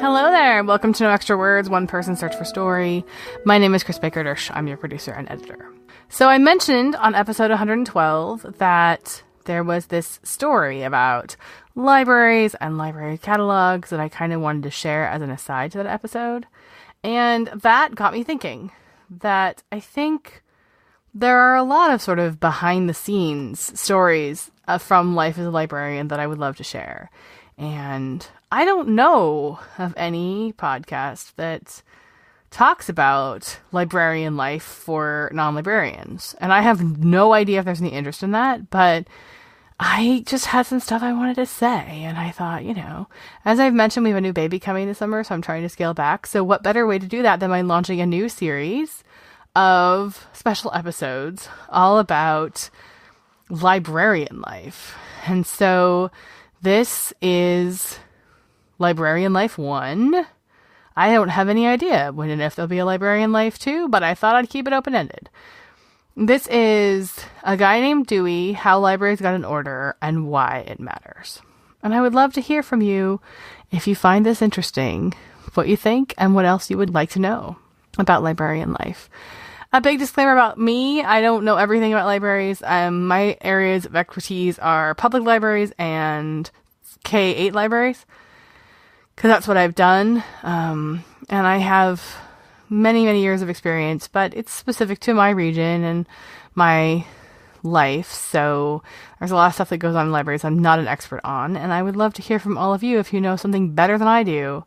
Hello there. Welcome to No Extra Words, One Person Search for Story. My name is Chris Baker-Dersch. I'm your producer and editor. So I mentioned on episode 112 that there was this story about libraries and library catalogs that I kind of wanted to share as an aside to that episode. And that got me thinking that I think there are a lot of sort of behind-the-scenes stories from life as a librarian that I would love to share. And I don't know of any podcast that talks about librarian life for non-librarians. And I have no idea if there's any interest in that, but I just had some stuff I wanted to say. And I thought, as I've mentioned, we have a new baby coming this summer, so I'm trying to scale back. So what better way to do that than by launching a new series of special episodes all about librarian life. And so this is Librarian Life 1. I don't have any idea when and if there'll be a Librarian Life 2, but I thought I'd keep it open-ended. This is a guy named Dewey, how libraries got in order, and why it matters. And I would love to hear from you if you find this interesting, what you think, and what else you would like to know about librarian life. A big disclaimer about me, I don't know everything about libraries. My areas of expertise are public libraries and K-8 libraries, because that's what I've done. And I have many, many years of experience, but it's specific to my region and my life. So there's a lot of stuff that goes on in libraries I'm not an expert on, and I would love to hear from all of you if you know something better than I do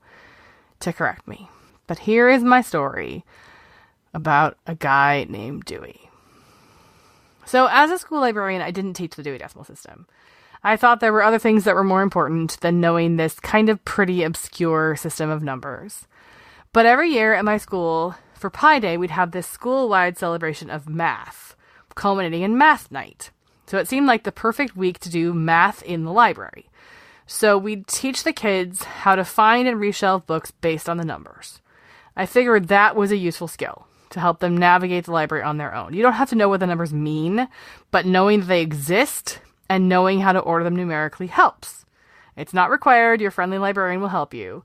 to correct me. But here is my story about a guy named Dewey. So as a school librarian, I didn't teach the Dewey Decimal System. I thought there were other things that were more important than knowing this kind of pretty obscure system of numbers. But every year at my school, for Pi Day, we'd have this school-wide celebration of math, culminating in math night. So it seemed like the perfect week to do math in the library. So we'd teach the kids how to find and reshelve books based on the numbers. I figured that was a useful skill to help them navigate the library on their own. You don't have to know what the numbers mean, but knowing that they exist and knowing how to order them numerically helps. It's not required. Your friendly librarian will help you,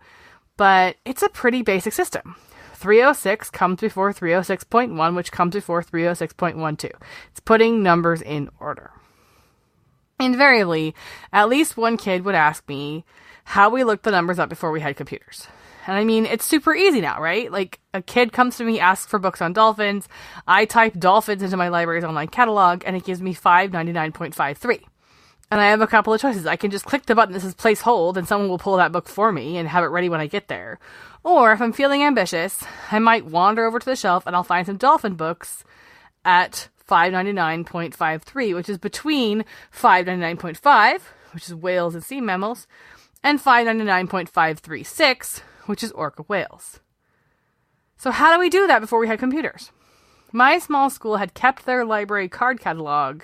but it's a pretty basic system. 306 comes before 306.1, which comes before 306.12. It's putting numbers in order. Invariably, at least one kid would ask me how we looked the numbers up before we had computers. And I mean, it's super easy now, right? Like, a kid comes to me, asks for books on dolphins. I type dolphins into my library's online catalog, and it gives me 599.53. And I have a couple of choices. I can just click the button that says place hold, and someone will pull that book for me and have it ready when I get there. Or, if I'm feeling ambitious, I might wander over to the shelf, and I'll find some dolphin books at 599.53, which is between 599.5, which is whales and sea mammals, and 599.536, which is orca whales. So how do we do that before we had computers? My small school had kept their library card catalog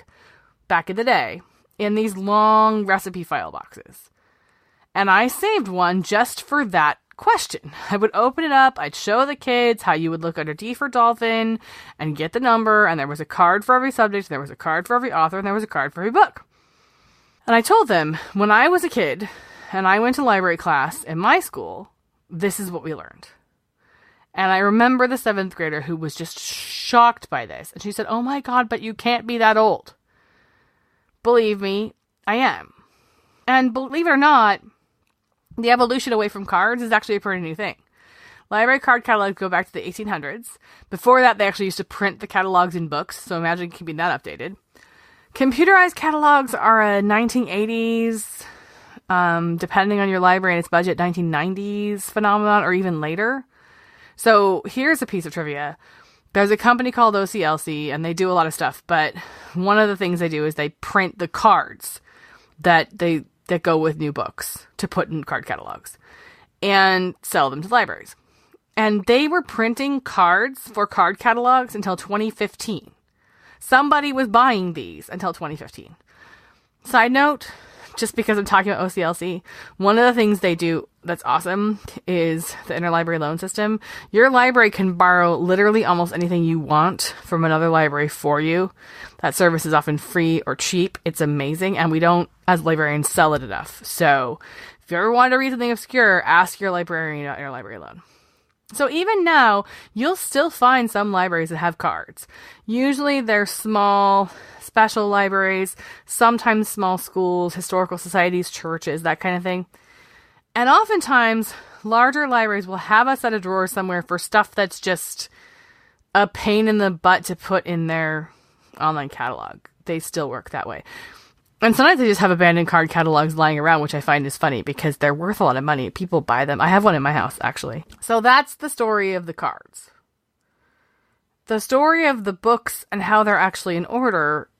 back in the day in these long recipe file boxes. And I saved one just for that question. I would open it up, I'd show the kids how you would look under D for dolphin and get the number, and there was a card for every subject, there was a card for every author, and there was a card for every book. And I told them, when I was a kid and I went to library class in my school, this is what we learned. And I remember the 7th grader who was just shocked by this. And she said, "Oh my God, but you can't be that old." Believe me, I am. And believe it or not, the evolution away from cards is actually a pretty new thing. Library card catalogs go back to the 1800s. Before that, they actually used to print the catalogs in books. So imagine keeping that updated. Computerized catalogs are a 1980s, depending on your library and its budget, 1990s phenomenon, or even later. So here's a piece of trivia. There's a company called OCLC, and they do a lot of stuff, but one of the things they do is they print the cards that go with new books to put in card catalogs and sell them to libraries. And they were printing cards for card catalogs until 2015. Somebody was buying these until 2015. Side note, just because I'm talking about OCLC, one of the things they do that's awesome is the interlibrary loan system. Your library can borrow literally almost anything you want from another library for you. That service is often free or cheap. It's amazing, and we don't, as librarians, sell it enough. So If you ever wanted to read something obscure, ask your librarian at your library loan. So even now, you'll still find some libraries that have cards. Usually they're small, special libraries, sometimes small schools, historical societies, churches, that kind of thing. And oftentimes, larger libraries will have a set of drawers somewhere for stuff that's just a pain in the butt to put in their online catalog. They still work that way. And sometimes they just have abandoned card catalogs lying around, which I find is funny because they're worth a lot of money. People buy them. I have one in my house, actually. So that's the story of the cards. The story of the books and how they're actually in order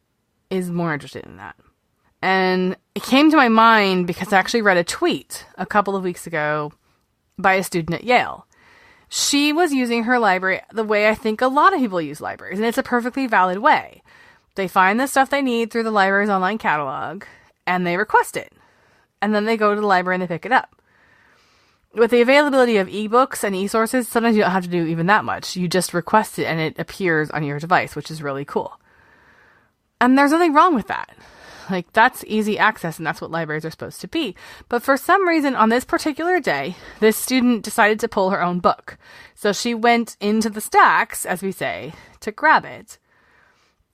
is more interesting than that. And it came to my mind because I actually read a tweet a couple of weeks ago by a student at Yale. She was using her library the way I think a lot of people use libraries, and it's a perfectly valid way. They find the stuff they need through the library's online catalog, and they request it. And then they go to the library and they pick it up. With the availability of ebooks and e-sources, sometimes you don't have to do even that much. You just request it and it appears on your device, which is really cool. And there's nothing wrong with that. Like, that's easy access, and that's what libraries are supposed to be. But for some reason, on this particular day, this student decided to pull her own book. So she went into the stacks, as we say, to grab it.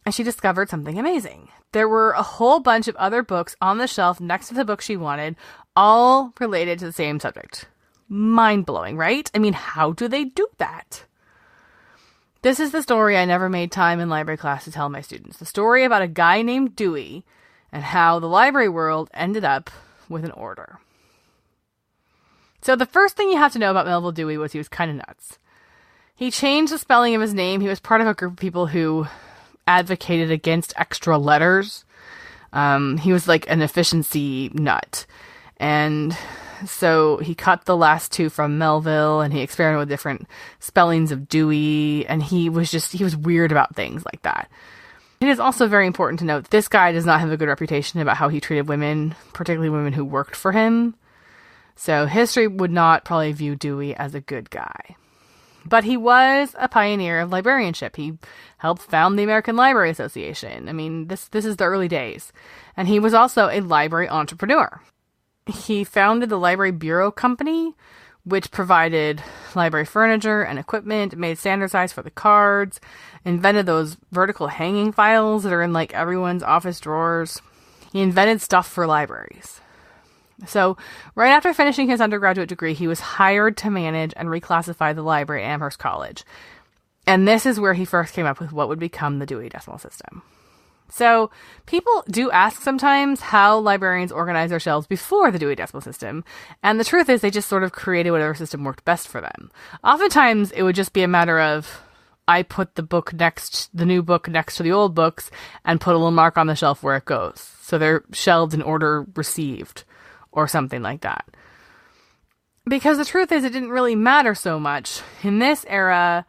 And she discovered something amazing. There were a whole bunch of other books on the shelf next to the book she wanted, all related to the same subject. Mind-blowing, right? I mean, how do they do that? This is the story I never made time in library class to tell my students. The story about a guy named Dewey and how the library world ended up with an order. So the first thing you have to know about Melville Dewey was he was kind of nuts. He changed the spelling of his name. He was part of a group of people who advocated against extra letters. He was like an efficiency nut. And so he cut the last two from Melville, and he experimented with different spellings of Dewey, and he was weird about things like that. It is also very important to note this guy does not have a good reputation about how he treated women, particularly women who worked for him. So history would not probably view Dewey as a good guy. But he was a pioneer of librarianship. He helped found the American Library Association. I mean, this is the early days. And he was also a library entrepreneur. He founded the Library Bureau Company, which provided library furniture and equipment, made standardized for the cards, invented those vertical hanging files that are in like everyone's office drawers. He invented stuff for libraries. So right after finishing his undergraduate degree, he was hired to manage and reclassify the library at Amherst College. And this is where he first came up with what would become the Dewey Decimal System. So people do ask sometimes how librarians organize their shelves before the Dewey Decimal System. And the truth is they just sort of created whatever system worked best for them. Oftentimes it would just be a matter of, I put the new book next to the old books and put a little mark on the shelf where it goes. So they're shelved in order received or something like that. Because the truth is it didn't really matter so much. In this era,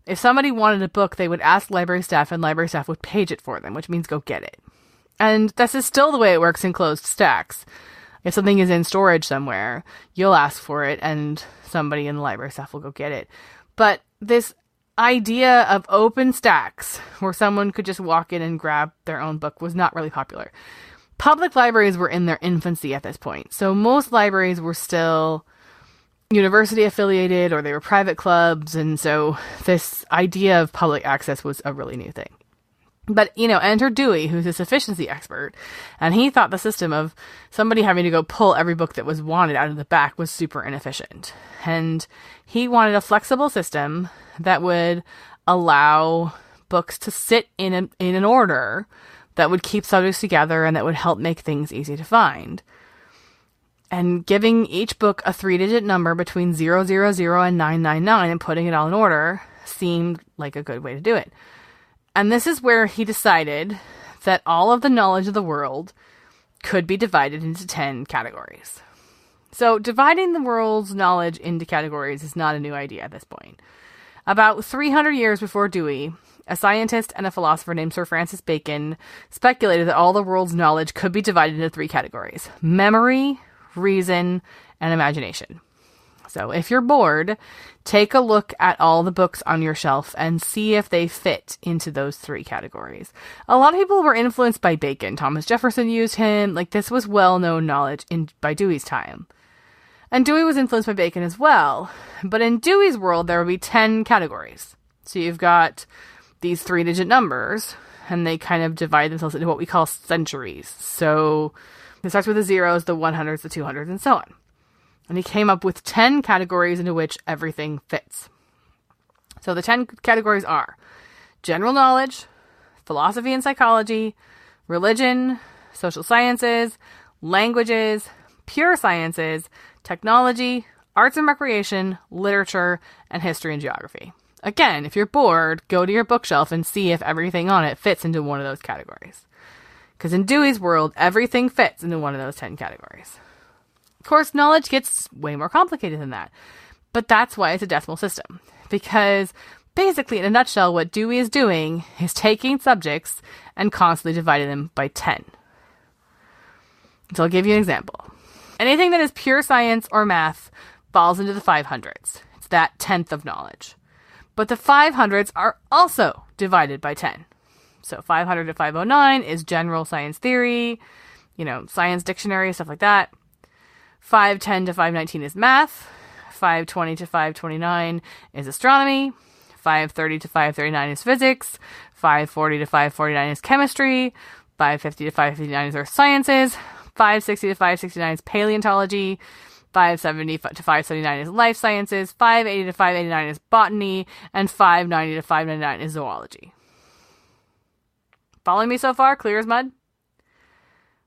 if somebody wanted a book, they would ask library staff, and library staff would page it for them, which means go get it. And this is still the way it works in closed stacks. If something is in storage somewhere, you'll ask for it, and somebody in the library staff will go get it. But this idea of open stacks, where someone could just walk in and grab their own book, was not really popular. Public libraries were in their infancy at this point. So most libraries were still university affiliated, or they were private clubs, and so this idea of public access was a really new thing. But, enter Dewey, who's this efficiency expert, and he thought the system of somebody having to go pull every book that was wanted out of the back was super inefficient. And he wanted a flexible system that would allow books to sit in an order that would keep subjects together and that would help make things easy to find. And giving each book a 3-digit number between 000 and 999 and putting it all in order seemed like a good way to do it. And this is where he decided that all of the knowledge of the world could be divided into 10 categories. So dividing the world's knowledge into categories is not a new idea at this point. About 300 years before Dewey, a scientist and a philosopher named Sir Francis Bacon speculated that all the world's knowledge could be divided into 3 categories: memory, reason, and imagination. So if you're bored, take a look at all the books on your shelf and see if they fit into those 3 categories. A lot of people were influenced by Bacon. Thomas Jefferson used him. This was well-known knowledge by Dewey's time. And Dewey was influenced by Bacon as well. But in Dewey's world, there would be 10 categories. So you've got these 3-digit numbers, and they kind of divide themselves into what we call centuries. So it starts with the zeros, the 100s, the 200s, and so on. And he came up with 10 categories into which everything fits. So the 10 categories are general knowledge, philosophy and psychology, religion, social sciences, languages, pure sciences, technology, arts and recreation, literature, and history and geography. Again, if you're bored, go to your bookshelf and see if everything on it fits into one of those categories. Because in Dewey's world, everything fits into one of those 10 categories. Of course, knowledge gets way more complicated than that. But that's why it's a decimal system. Because basically, in a nutshell, what Dewey is doing is taking subjects and constantly dividing them by 10. So I'll give you an example. Anything that is pure science or math falls into the 500s. It's that 10th of knowledge. But the 500s are also divided by 10. So 500 to 509 is general science theory, science dictionary, stuff like that. 510 to 519 is math. 520 to 529 is astronomy. 530 to 539 is physics. 540 to 549 is chemistry. 550 to 559 is earth sciences. 560 to 569 is paleontology. 570 to 579 is life sciences. 580 to 589 is botany. And 590 to 599 is zoology. Following me so far? Clear as mud?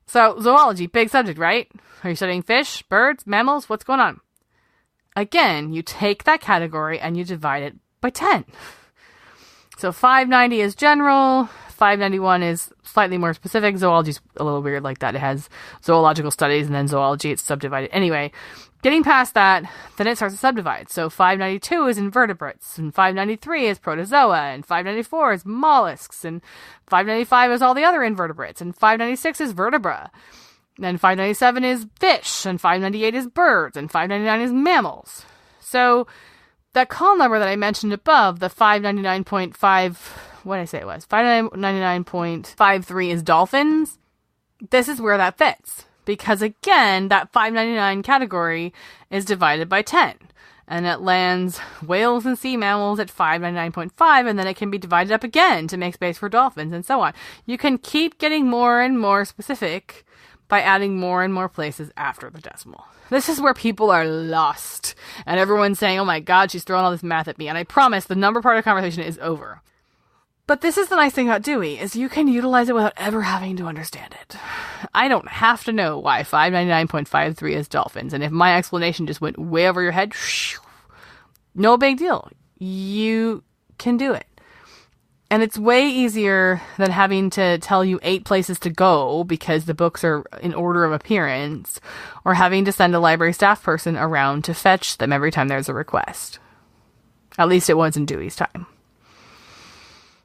So, zoology, big subject, right? Are you studying fish, birds, mammals? What's going on? Again, you take that category and you divide it by 10. So 590 is general, 591 is slightly more specific. Zoology's a little weird like that. It has zoological studies and then zoology, it's subdivided. Anyway, getting past that, then it starts to subdivide. So 592 is invertebrates, and 593 is protozoa, and 594 is mollusks, and 595 is all the other invertebrates, and 596 is vertebra. Then 597 is fish, and 598 is birds, and 599 is mammals. So that call number that I mentioned above, the 599.5, what did I say it was? 599.53 is dolphins. This is where that fits. Because again, that 599 category is divided by 10. And it lands whales and sea mammals at 599.5, and then it can be divided up again to make space for dolphins, and so on. You can keep getting more and more specific by adding more and more places after the decimal. This is where people are lost. And everyone's saying, oh my god, she's throwing all this math at me. And I promise the number part of the conversation is over. But this is the nice thing about Dewey, is you can utilize it without ever having to understand it. I don't have to know why 599.53 is dolphins. And if my explanation just went way over your head, no big deal. You can do it. And it's way easier than having to tell you 8 places to go because the books are in order of appearance, or having to send a library staff person around to fetch them every time there's a request. At least it was in Dewey's time.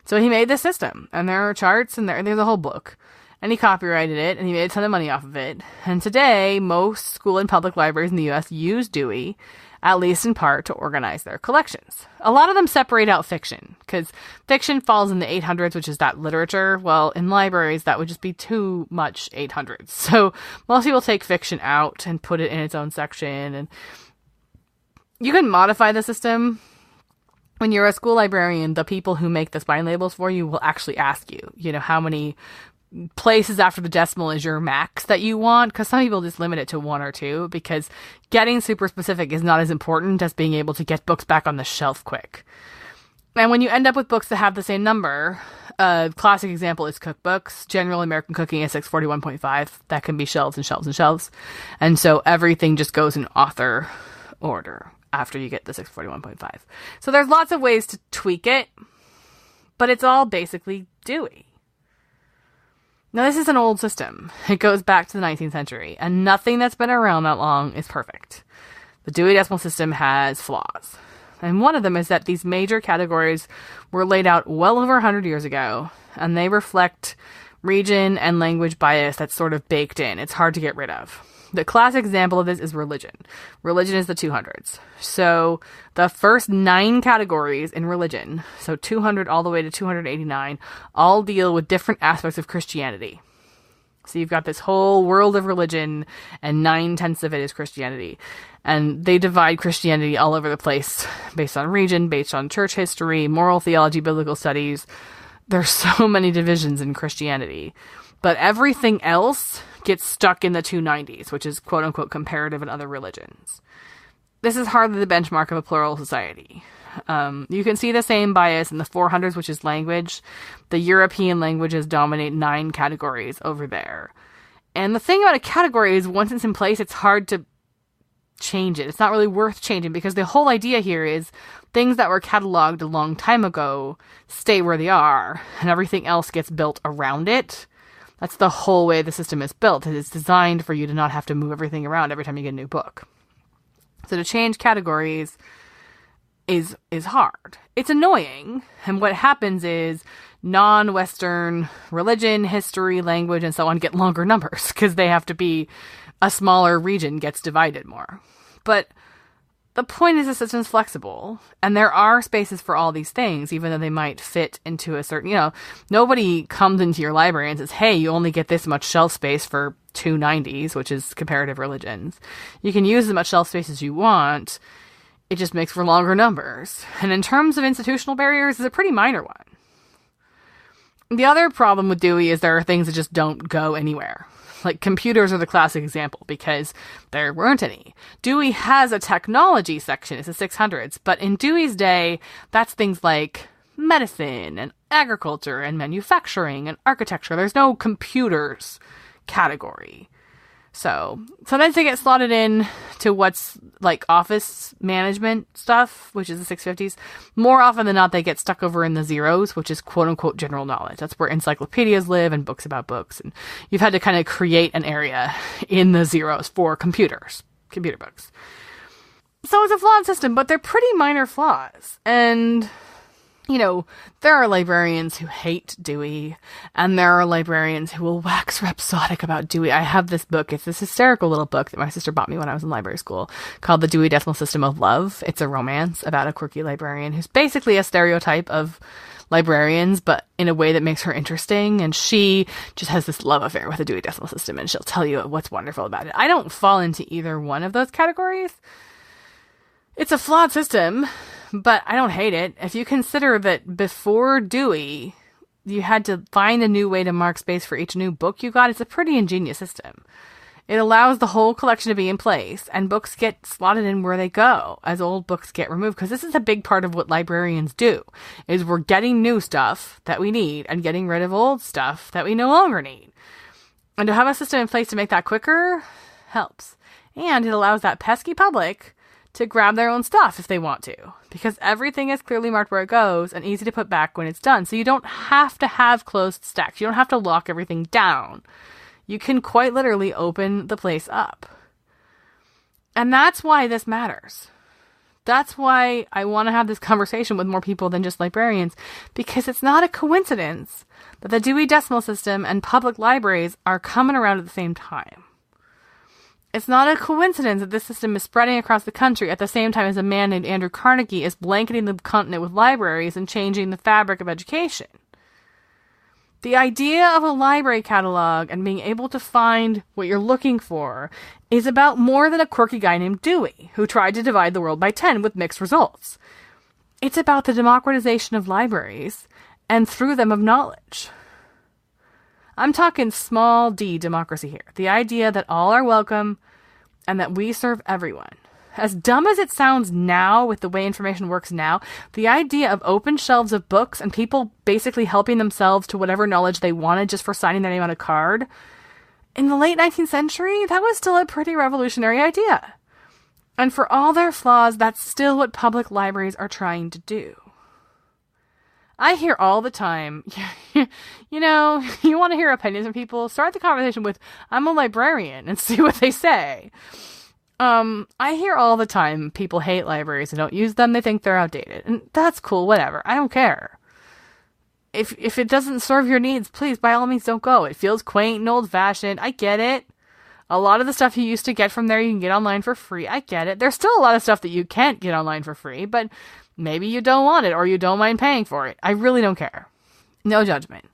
So he made this system, and there are charts, and there's a whole book. And he copyrighted it, and he made a ton of money off of it. And today, most school and public libraries in the U.S. use Dewey, at least in part, to organize their collections. A lot of them separate out fiction, because fiction falls in the 800s, which is that literature. Well, in libraries, that would just be too much 800s. So most people take fiction out and put it in its own section. And you can modify the system. When you're a school librarian, the people who make the spine labels for you will actually ask you, how many places after the decimal is your max that you want, because some people just limit it to 1 or 2, because getting super specific is not as important as being able to get books back on the shelf quick. And when you end up with books that have the same number, a classic example is cookbooks. General American Cooking is 641.5. That can be shelves and shelves and shelves. And so everything just goes in author order after you get the 641.5. So there's lots of ways to tweak it, but it's all basically Dewey. Now, this is an old system. It goes back to the 19th century, and nothing that's been around that long is perfect. The Dewey Decimal System has flaws. And one of them is that these major categories were laid out well over 100 years ago, and they reflect region and language bias that's sort of baked in. It's hard to get rid of. The classic example of this is religion. Religion is the 200s. So the first 9 categories in religion, so 200 all the way to 289, all deal with different aspects of Christianity. So you've got this whole world of religion, and 9/10 of it is Christianity. And they divide Christianity all over the place based on region, based on church history, moral theology, biblical studies. There's so many divisions in Christianity. But everything else gets stuck in the 290s, which is quote-unquote comparative in other religions. This is hardly the benchmark of a plural society. You can see the same bias in the 400s, which is language. The European languages dominate 9 categories over there. And the thing about a category is once it's in place, it's hard to change it. It's not really worth changing because the whole idea here is things that were cataloged a long time ago stay where they are and everything else gets built around it. That's the whole way the system is built. It's designed for you to not have to move everything around every time you get a new book. So to change categories is hard. It's annoying. And what happens is non-Western religion, history, language, and so on get longer numbers because they have to be a smaller region gets divided more. But the point is the system's flexible and there are spaces for all these things, even though they might fit into a certain, nobody comes into your library and says, hey, you only get this much shelf space for 290s, which is comparative religions. You can use as much shelf space as you want. It just makes for longer numbers. And in terms of institutional barriers, it's a pretty minor one. The other problem with Dewey is there are things that just don't go anywhere. Like computers are the classic example because there weren't any. Dewey has a technology section. It's the 600s. But in Dewey's day, that's things like medicine and agriculture and manufacturing and architecture. There's no computers category. So sometimes they get slotted in to what's like office management stuff, which is the 650s. More often than not, they get stuck over in the zeros, which is quote unquote general knowledge. That's where encyclopedias live and books about books. And you've had to kind of create an area in the zeros for computer books. So it's a flawed system, but they're pretty minor flaws. And there are librarians who hate Dewey, and there are librarians who will wax rhapsodic about Dewey. I have this book. It's this hysterical little book that my sister bought me when I was in library school called The Dewey Decimal System of Love. It's a romance about a quirky librarian who's basically a stereotype of librarians, but in a way that makes her interesting. And she just has this love affair with the Dewey Decimal System, and she'll tell you what's wonderful about it. I don't fall into either one of those categories. It's a flawed system, but I don't hate it. If you consider that before Dewey, you had to find a new way to mark space for each new book you got, it's a pretty ingenious system. It allows the whole collection to be in place, and books get slotted in where they go as old books get removed, because this is a big part of what librarians do, is we're getting new stuff that we need and getting rid of old stuff that we no longer need. And to have a system in place to make that quicker helps. And it allows that pesky public to grab their own stuff if they want to, because everything is clearly marked where it goes and easy to put back when it's done. So you don't have to have closed stacks. You don't have to lock everything down. You can quite literally open the place up. And that's why this matters. That's why I want to have this conversation with more people than just librarians, because it's not a coincidence that the Dewey Decimal System and public libraries are coming around at the same time. It's not a coincidence that this system is spreading across the country at the same time as a man named Andrew Carnegie is blanketing the continent with libraries and changing the fabric of education. The idea of a library catalog and being able to find what you're looking for is about more than a quirky guy named Dewey, who tried to divide the world by 10 with mixed results. It's about the democratization of libraries and through them of knowledge. I'm talking small d democracy here. The idea that all are welcome and that we serve everyone. As dumb as it sounds now with the way information works now, the idea of open shelves of books and people basically helping themselves to whatever knowledge they wanted just for signing their name on a card, in the late 19th century, that was still a pretty revolutionary idea. And for all their flaws, that's still what public libraries are trying to do. I hear all the time, you want to hear opinions from people? Start the conversation with, I'm a librarian, and see what they say. I hear all the time people hate libraries and don't use them. They think they're outdated. And that's cool, whatever. I don't care. If it doesn't serve your needs, please, by all means, don't go. It feels quaint and old-fashioned. I get it. A lot of the stuff you used to get from there, you can get online for free. I get it. There's still a lot of stuff that you can't get online for free, but maybe you don't want it or you don't mind paying for it. I really don't care. No judgment.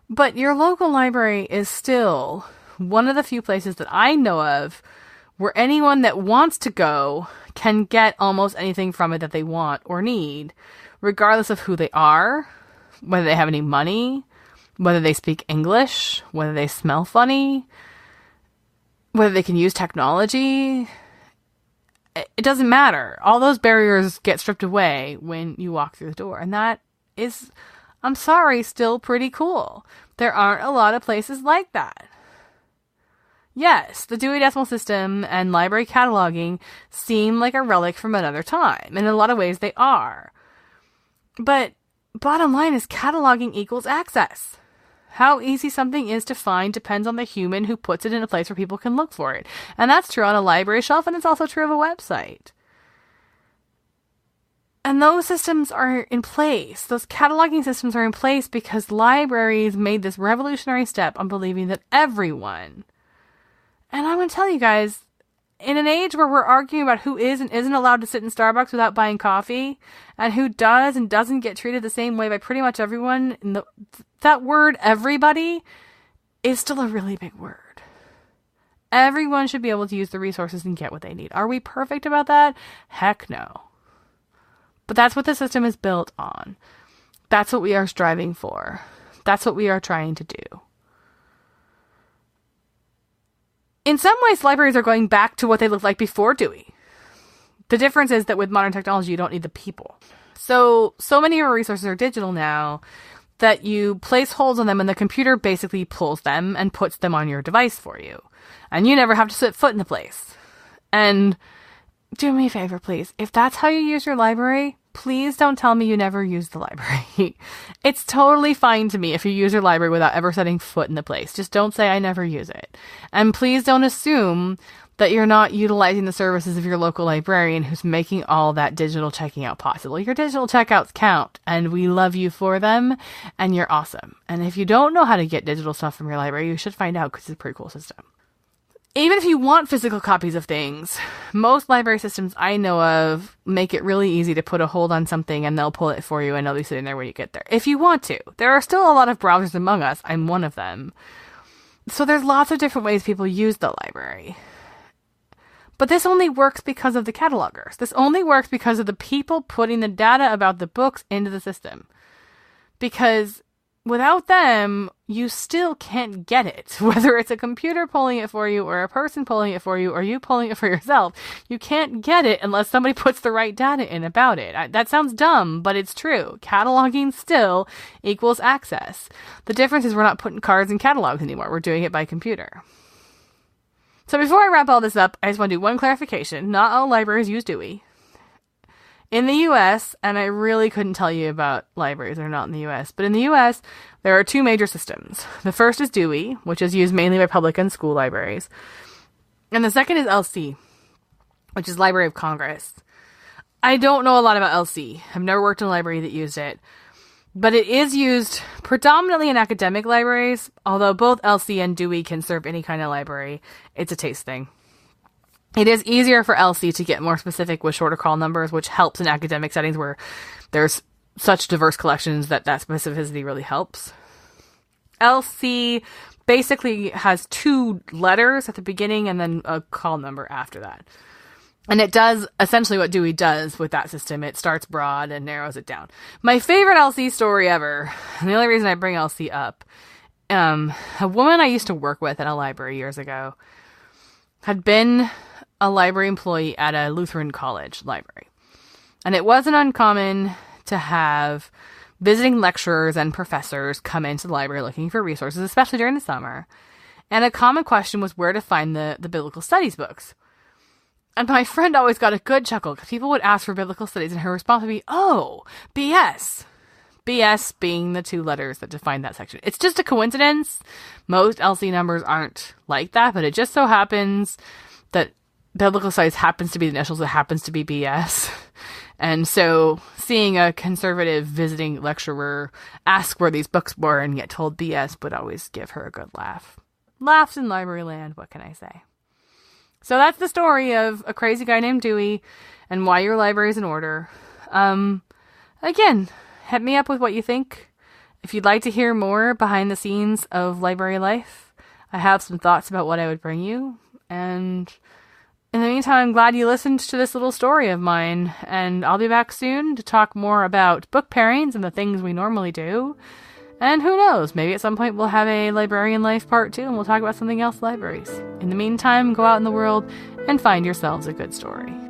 But your local library is still one of the few places that I know of where anyone that wants to go can get almost anything from it that they want or need, regardless of who they are, whether they have any money, whether they speak English, whether they smell funny, whether they can use technology. It doesn't matter. All those barriers get stripped away when you walk through the door. And that is, I'm sorry, still pretty cool. There aren't a lot of places like that. Yes, the Dewey Decimal System and library cataloging seem like a relic from another time. And in a lot of ways they are. But bottom line is cataloging equals access. How easy something is to find depends on the human who puts it in a place where people can look for it. And that's true on a library shelf, and it's also true of a website. And those systems are in place. Those cataloging systems are in place because libraries made this revolutionary step on believing that everyone, and I'm going to tell you guys, in an age where we're arguing about who is and isn't allowed to sit in Starbucks without buying coffee, and who does and doesn't get treated the same way by pretty much everyone, that word, everybody, is still a really big word. Everyone should be able to use the resources and get what they need. Are we perfect about that? Heck no. But that's what the system is built on. That's what we are striving for. That's what we are trying to do. In some ways, libraries are going back to what they looked like before Dewey. The difference is that with modern technology, you don't need the people. So many of your resources are digital now that you place holds on them and the computer basically pulls them and puts them on your device for you. And you never have to set foot in the place. And do me a favor, please. If that's how you use your library, please don't tell me you never use the library. It's totally fine to me if you use your library without ever setting foot in the place. Just don't say I never use it. And please don't assume that you're not utilizing the services of your local librarian who's making all that digital checking out possible. Your digital checkouts count, and we love you for them, and you're awesome. And if you don't know how to get digital stuff from your library, you should find out because it's a pretty cool system. Even if you want physical copies of things, most library systems I know of make it really easy to put a hold on something and they'll pull it for you and they'll be sitting there when you get there. If you want to. There are still a lot of browsers among us. I'm one of them. So there's lots of different ways people use the library. But this only works because of the catalogers. This only works because of the people putting the data about the books into the system. Because without them, you still can't get it. Whether it's a computer pulling it for you or a person pulling it for you or you pulling it for yourself, you can't get it unless somebody puts the right data in about it. That sounds dumb, but it's true. Cataloging still equals access. The difference is we're not putting cards in catalogs anymore. We're doing it by computer. So before I wrap all this up, I just want to do one clarification. Not all libraries use Dewey. In the U.S., and I really couldn't tell you about libraries that are not in the U.S., but in the U.S., there are two major systems. The first is Dewey, which is used mainly by public and school libraries. And the second is LC, which is Library of Congress. I don't know a lot about LC. I've never worked in a library that used it. But it is used predominantly in academic libraries, although both LC and Dewey can serve any kind of library. It's a taste thing. It is easier for LC to get more specific with shorter call numbers, which helps in academic settings where there's such diverse collections that specificity really helps. LC basically has 2 letters at the beginning and then a call number after that. And it does essentially what Dewey does with that system. It starts broad and narrows it down. My favorite LC story ever, and the only reason I bring LC up, a woman I used to work with at a library years ago had been a library employee at a Lutheran college library. And it wasn't uncommon to have visiting lecturers and professors come into the library looking for resources, especially during the summer. And a common question was where to find the biblical studies books. And my friend always got a good chuckle because people would ask for biblical studies and her response would be, oh, BS. BS being the 2 letters that define that section. It's just a coincidence. Most LC numbers aren't like that, but it just so happens that biblical studies happens to be the initials. It happens to be BS. And so seeing a conservative visiting lecturer ask where these books were and get told BS would always give her a good laugh. Laughs in library land, what can I say? So that's the story of a crazy guy named Dewey and why your library is in order. Again, hit me up with what you think. If you'd like to hear more behind the scenes of library life, I have some thoughts about what I would bring you. And in the meantime, I'm glad you listened to this little story of mine. And I'll be back soon to talk more about book pairings and the things we normally do. And who knows, maybe at some point we'll have a Librarian Life Part 2 and we'll talk about something else libraries. In the meantime, go out in the world and find yourselves a good story.